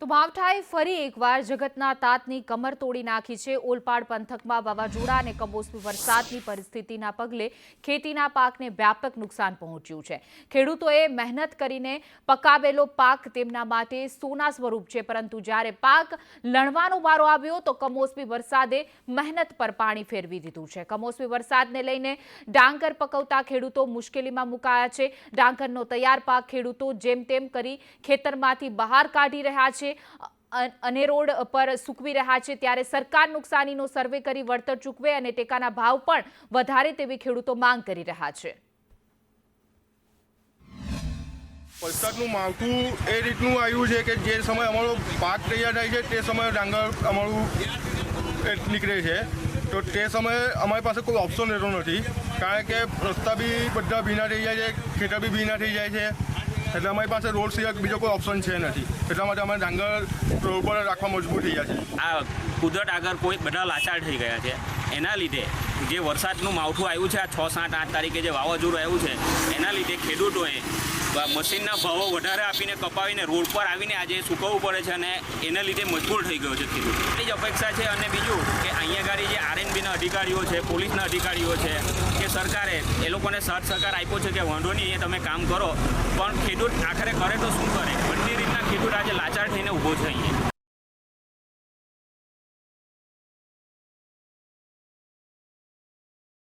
તો માવઠાએ ફરી એકવાર જગતના તાતની કમર તોડી નાખી છે। ઓલપાડ પંથકમાં વાવાઝોડા અને કમોસમી વરસાદની પરિસ્થિતિના પગલે ખેતીના પાકને વ્યાપક નુકસાન પહોંચ્યું છે। ખેડૂતોએ મહેનત કરીને પકાવેલો પાક તેમના માટે સોના સ્વરૂપ છે, પરંતુ જ્યારે પાક લણવાનો વારો આવ્યો તો કમોસમી વરસાદે મહેનત પર પાણી ફેરવી દીધું છે। કમોસમી વરસાદને લઈને ડાંગર પકવતા ખેડૂતો મુશ્કેલીમાં મુકાયા છે। ડાંગરનો તૈયાર પાક ખેડૂતો જેમ તેમ કરી ખેતરમાંથી બહાર કાઢી રહ્યા છે અને રોડ પર સૂકવી રહ્યા છે, ત્યારે સરકાર નુકસાનીનો સર્વે કરી વળતર ચૂકવે અને ટેકાના ભાવ પણ વધારે તેવી ખેડૂતો માંગ કરી રહ્યા છે। વરસાદનું માવઠું એ રીતનું આવ્યું છે કે જે સમય અમારો પાક તૈયાર થાય છે તે સમયે ડાંગર અમારું નીકળે છે, તો તે સમયે અમારી પાસે કોઈ ઓપ્શન રહેતો નથી, કારણ કે રસ્તા બી બધા ભીના થઈ જાય છે, ખેતર બી ભીના થઈ જાય છે, એટલે અમારી પાસે રોડ સિવાય બીજો કોઈ ઓપ્શન છે નથી। એટલા માટે અમે ડાંગર રોડ પર રાખવા મજબૂર થઈ ગયા છે। આ કુદરત આગળ કોઈ બધા લાચાર થઈ ગયા છે, એના લીધે જે વરસાદનું માવઠું આવ્યું છે, આ 6, 7, 8 તારીખે જે વાવાઝોડું આવ્યું છે એના લીધે ખેડૂતોએ મશીનના ભાવો વધારે આપીને કપાવીને રોડ પર આવીને આજે સૂકવવું પડે છે અને એના લીધે મજબૂર થઈ ગયો છે ખેડૂત। એટલી જ અપેક્ષા છે। અને બીજું કે અહીંયા ગાડી જે આરએનબીના અધિકારીઓ છે, પોલીસના અધિકારીઓ છે, કે સરકારે એ લોકોને સાથ સહકાર આપ્યો છે કે વાંધો નહીં, એ તમે કામ કરો, પણ ખેડૂત આખરે કરે તો શું કરે? બધી રીતના ખેડૂત આજે લાચાર થઈને ઊભો છે અહીંયા।